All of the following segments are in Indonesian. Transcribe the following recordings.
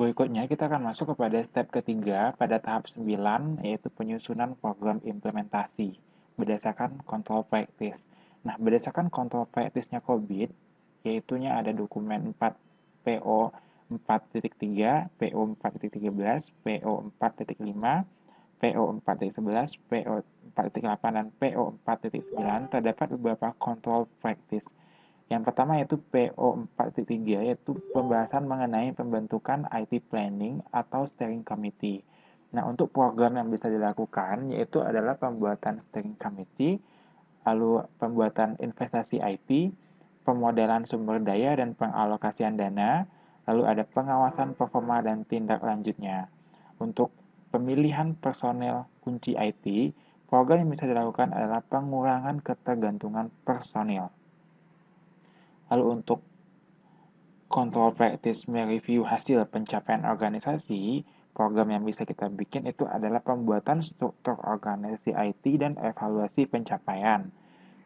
Berikutnya kita akan masuk kepada step ketiga pada tahap 9, yaitu penyusunan program implementasi berdasarkan control practice. Nah, berdasarkan control practice-nya COVID, yaitunya ada dokumen 4 PO 4.3, PO 4.13, PO 4.5, PO 4.11, PO 4.8, dan PO 4.9 terdapat beberapa control practice. Yang pertama yaitu PO 4.3, yaitu pembahasan mengenai pembentukan IT Planning atau Steering Committee. Nah, untuk program yang bisa dilakukan yaitu adalah pembuatan Steering Committee, lalu pembuatan investasi IT, pemodelan sumber daya dan pengalokasian dana, lalu ada pengawasan performa dan tindak lanjutnya. Untuk pemilihan personel kunci IT, program yang bisa dilakukan adalah pengurangan ketergantungan personil. Lalu untuk control practice mereview hasil pencapaian organisasi, program yang bisa kita bikin itu adalah pembuatan struktur organisasi IT dan evaluasi pencapaian.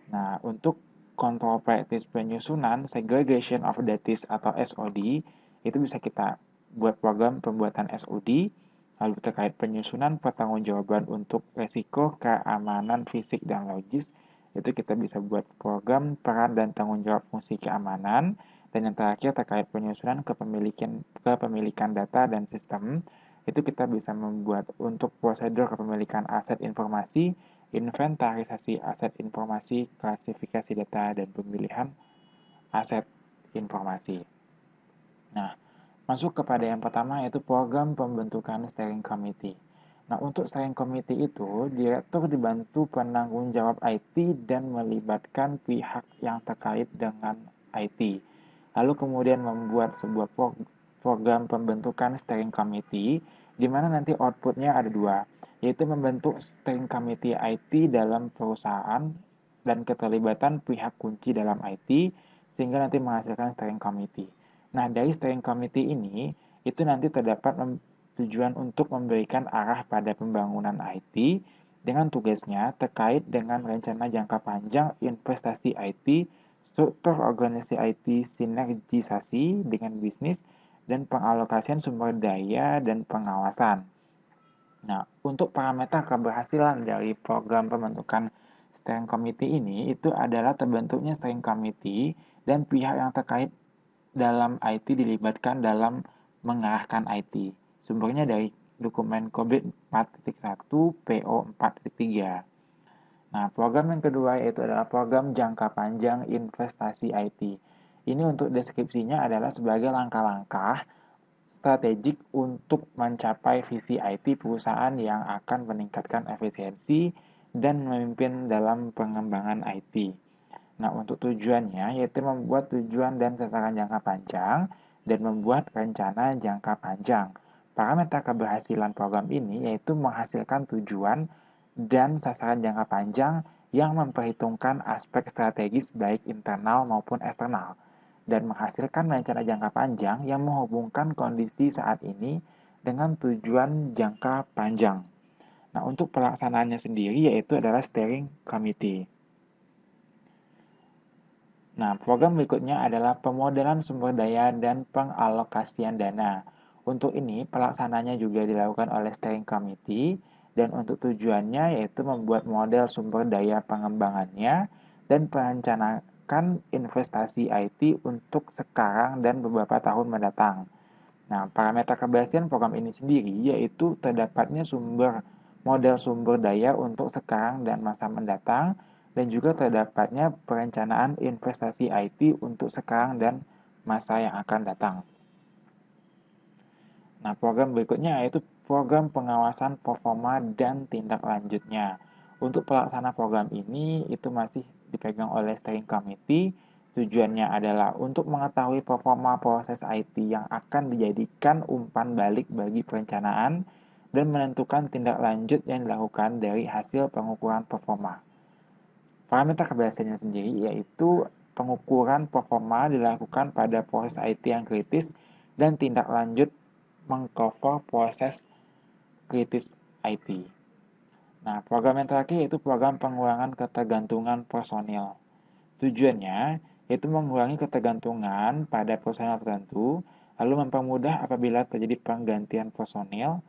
Nah, untuk control practice penyusunan segregation of duties atau SOD, itu bisa kita buat program pembuatan SOD, lalu terkait penyusunan pertanggungjawaban untuk resiko, keamanan fisik dan logis, itu kita bisa buat program peran dan tanggung jawab fungsi keamanan. Dan yang terakhir terkait penyusunan kepemilikan data dan sistem, itu kita bisa membuat untuk prosedur kepemilikan aset informasi, inventarisasi aset informasi, klasifikasi data, dan pemilihan aset informasi. Nah, masuk kepada yang pertama yaitu program pembentukan steering committee. Nah, untuk steering committee itu, direktur dibantu penanggung jawab IT dan melibatkan pihak yang terkait dengan IT. Lalu kemudian membuat sebuah program pembentukan steering committee, di mana nanti outputnya ada dua, yaitu membentuk steering committee IT dalam perusahaan dan keterlibatan pihak kunci dalam IT, sehingga nanti menghasilkan steering committee. Nah, dari steering committee ini, itu nanti terdapat tujuan untuk memberikan arah pada pembangunan IT dengan tugasnya terkait dengan rencana jangka panjang investasi IT, struktur organisasi IT, sinergisasi dengan bisnis, dan pengalokasian sumber daya dan pengawasan. Nah, untuk parameter keberhasilan dari program pembentukan steering committee ini, itu adalah terbentuknya steering committee dan pihak yang terkait dalam IT dilibatkan dalam mengarahkan IT. Sumbernya dari dokumen COVID 4.1 PO 4.3. Nah, program yang kedua yaitu adalah program jangka panjang investasi IT. Ini untuk deskripsinya adalah sebagai langkah-langkah strategik untuk mencapai visi IT perusahaan yang akan meningkatkan efisiensi dan memimpin dalam pengembangan IT. Nah, untuk tujuannya yaitu membuat tujuan dan sasaran jangka panjang dan membuat rencana jangka panjang. Parameter keberhasilan program ini yaitu menghasilkan tujuan dan sasaran jangka panjang yang memperhitungkan aspek strategis baik internal maupun eksternal dan menghasilkan rencana jangka panjang yang menghubungkan kondisi saat ini dengan tujuan jangka panjang. Nah, untuk pelaksanaannya sendiri yaitu adalah steering committee. Nah, program berikutnya adalah pemodelan sumber daya dan pengalokasian dana. Untuk ini, pelaksananya juga dilakukan oleh steering committee dan untuk tujuannya yaitu membuat model sumber daya pengembangannya dan merencanakan investasi IT untuk sekarang dan beberapa tahun mendatang. Nah, parameter keberhasilan program ini sendiri yaitu terdapatnya model sumber daya untuk sekarang dan masa mendatang, dan juga terdapatnya perencanaan investasi IT untuk sekarang dan masa yang akan datang. Nah, program berikutnya yaitu program pengawasan performa dan tindak lanjutnya. Untuk pelaksana program ini itu masih dipegang oleh steering committee. Tujuannya adalah untuk mengetahui performa proses IT yang akan dijadikan umpan balik bagi perencanaan dan menentukan tindak lanjut yang dilakukan dari hasil pengukuran performa. Parameter keberhasilannya sendiri yaitu pengukuran performa dilakukan pada proses IT yang kritis dan tindak lanjut mengcover proses kritis IT. Nah, program yang terakhir yaitu program pengurangan ketergantungan personil. Tujuannya yaitu mengurangi ketergantungan pada personil tertentu Lalu mempermudah apabila terjadi penggantian personil,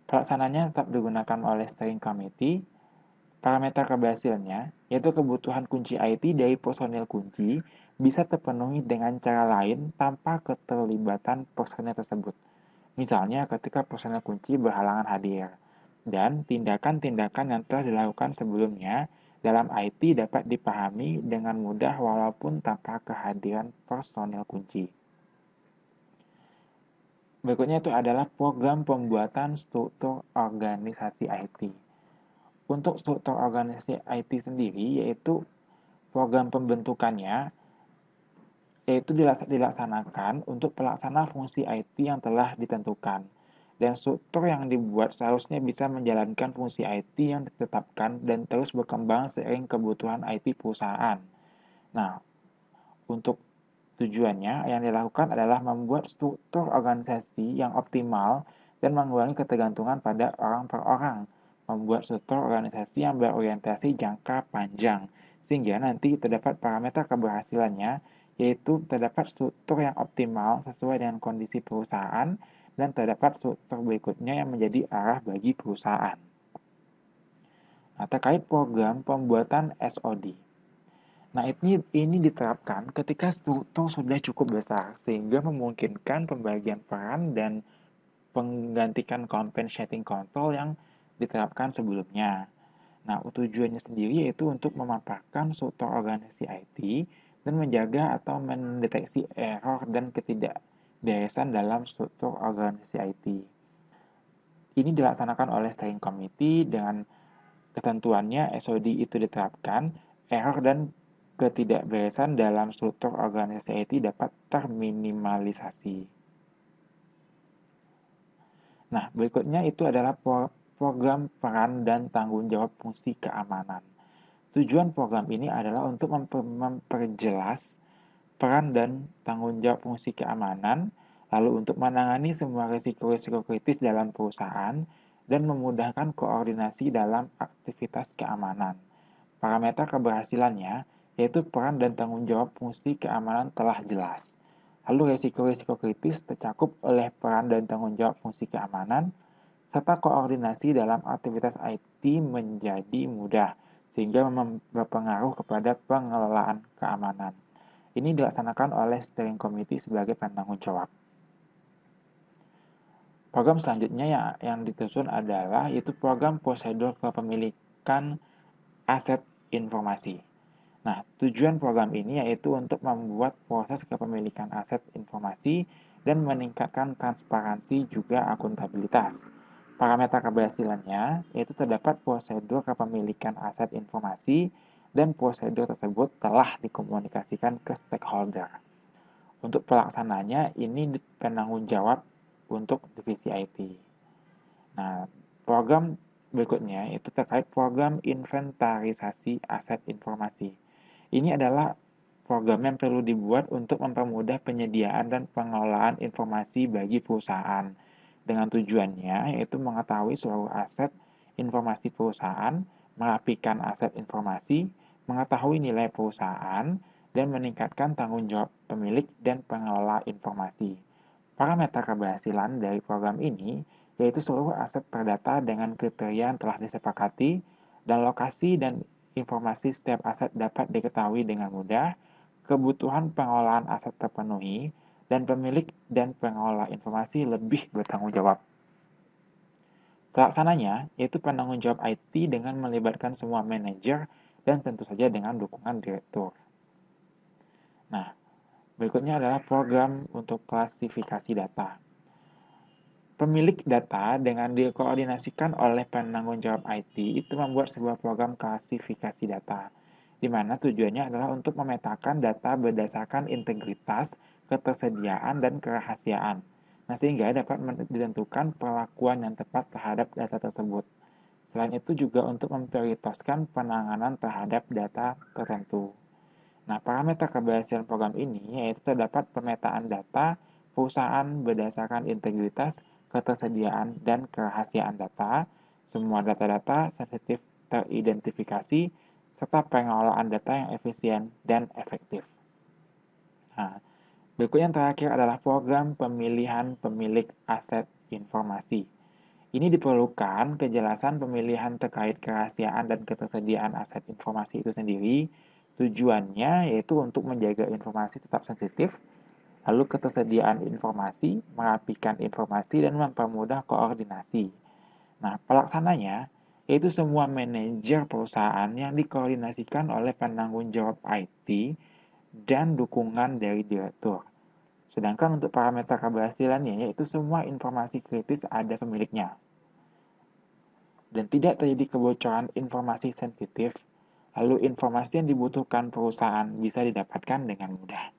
pelaksananya tetap digunakan oleh steering committee. Parameter keberhasilannya, yaitu kebutuhan kunci IT dari personil kunci, bisa terpenuhi dengan cara lain tanpa keterlibatan personil tersebut. Misalnya ketika personil kunci berhalangan hadir. Dan tindakan-tindakan yang telah dilakukan sebelumnya dalam IT dapat dipahami dengan mudah walaupun tanpa kehadiran personil kunci. Berikutnya itu adalah program pembuatan struktur organisasi IT. Untuk struktur organisasi IT sendiri, yaitu program pembentukannya, yaitu dilaksanakan untuk pelaksana fungsi IT yang telah ditentukan. Dan struktur yang dibuat seharusnya bisa menjalankan fungsi IT yang ditetapkan dan terus berkembang seiring kebutuhan IT perusahaan. Nah, untuk tujuannya yang dilakukan adalah membuat struktur organisasi yang optimal dan mengurangi ketergantungan pada orang per orang. Membuat struktur organisasi yang berorientasi jangka panjang, sehingga nanti terdapat parameter keberhasilannya, yaitu terdapat struktur yang optimal sesuai dengan kondisi perusahaan dan terdapat struktur berikutnya yang menjadi arah bagi perusahaan. Nah, terkait program pembuatan SOD. Nah, ini diterapkan ketika struktur sudah cukup besar, sehingga memungkinkan pembagian peran dan penggantikan compensating control yang diterapkan sebelumnya. Nah, tujuannya sendiri yaitu untuk memaparkan struktur organisasi IT dan menjaga atau mendeteksi error dan ketidakberesan dalam struktur organisasi IT. Ini dilaksanakan oleh steering committee dengan ketentuannya SOD itu diterapkan, error dan ketidakberesan dalam struktur organisasi IT dapat terminimalisasi. Nah, berikutnya itu adalah program peran dan tanggung jawab fungsi keamanan. Tujuan program ini adalah untuk memperjelas peran dan tanggung jawab fungsi keamanan, lalu untuk menangani semua risiko-risiko kritis dalam perusahaan, dan memudahkan koordinasi dalam aktivitas keamanan. Parameter keberhasilannya, yaitu peran dan tanggung jawab fungsi keamanan telah jelas. Lalu risiko-risiko kritis tercakup oleh peran dan tanggung jawab fungsi keamanan, serta koordinasi dalam aktivitas IT menjadi mudah, sehingga berpengaruh kepada pengelolaan keamanan. Ini dilaksanakan oleh steering committee sebagai penanggung jawab. Program selanjutnya yang disusun adalah yaitu program prosedur kepemilikan aset informasi. Nah, tujuan program ini yaitu untuk membuat proses kepemilikan aset informasi dan meningkatkan transparansi juga akuntabilitas. Parameter keberhasilannya yaitu terdapat prosedur kepemilikan aset informasi dan prosedur tersebut telah dikomunikasikan ke stakeholder. Untuk pelaksananya, ini penanggung jawab untuk divisi IT. Nah, program berikutnya itu terkait program inventarisasi aset informasi. Ini adalah program yang perlu dibuat untuk mempermudah penyediaan dan pengelolaan informasi bagi perusahaan. Dengan tujuannya yaitu mengetahui seluruh aset informasi perusahaan, merapikan aset informasi, mengetahui nilai perusahaan, dan meningkatkan tanggung jawab pemilik dan pengelola informasi. Parameter keberhasilan dari program ini yaitu seluruh aset terdata dengan kriteria yang telah disepakati, dan lokasi dan informasi setiap aset dapat diketahui dengan mudah, kebutuhan pengelolaan aset terpenuhi, dan pemilik dan pengelola informasi lebih bertanggung jawab. Pelaksananya yaitu penanggung jawab IT dengan melibatkan semua manajer dan tentu saja dengan dukungan direktur. Nah, berikutnya adalah program untuk klasifikasi data. Pemilik data dengan dikoordinasikan oleh penanggung jawab IT itu membuat sebuah program klasifikasi data, di mana tujuannya adalah untuk memetakan data berdasarkan integritas, ketersediaan, dan kerahasiaan. Nah, sehingga dapat ditentukan perlakuan yang tepat terhadap data tersebut. Selain itu juga untuk memprioritaskan penanganan terhadap data tertentu. Nah, parameter keberhasilan program ini yaitu terdapat pemetaan data perusahaan berdasarkan integritas, ketersediaan, dan kerahasiaan data, semua data-data sensitif teridentifikasi, serta pengelolaan data yang efisien dan efektif. Nah, Berikut yang terakhir adalah program pemilihan pemilik aset informasi. Ini diperlukan kejelasan pemilihan terkait kerahasiaan dan ketersediaan aset informasi itu sendiri. Tujuannya yaitu untuk menjaga informasi tetap sensitif, lalu ketersediaan informasi, merapikan informasi, dan mempermudah koordinasi. Nah, pelaksananya yaitu semua manajer perusahaan yang dikoordinasikan oleh penanggung jawab IT dan dukungan dari direktur. Sedangkan untuk parameter keberhasilannya yaitu semua informasi kritis ada pemiliknya dan tidak terjadi kebocoran informasi sensitif, lalu informasi yang dibutuhkan perusahaan bisa didapatkan dengan mudah.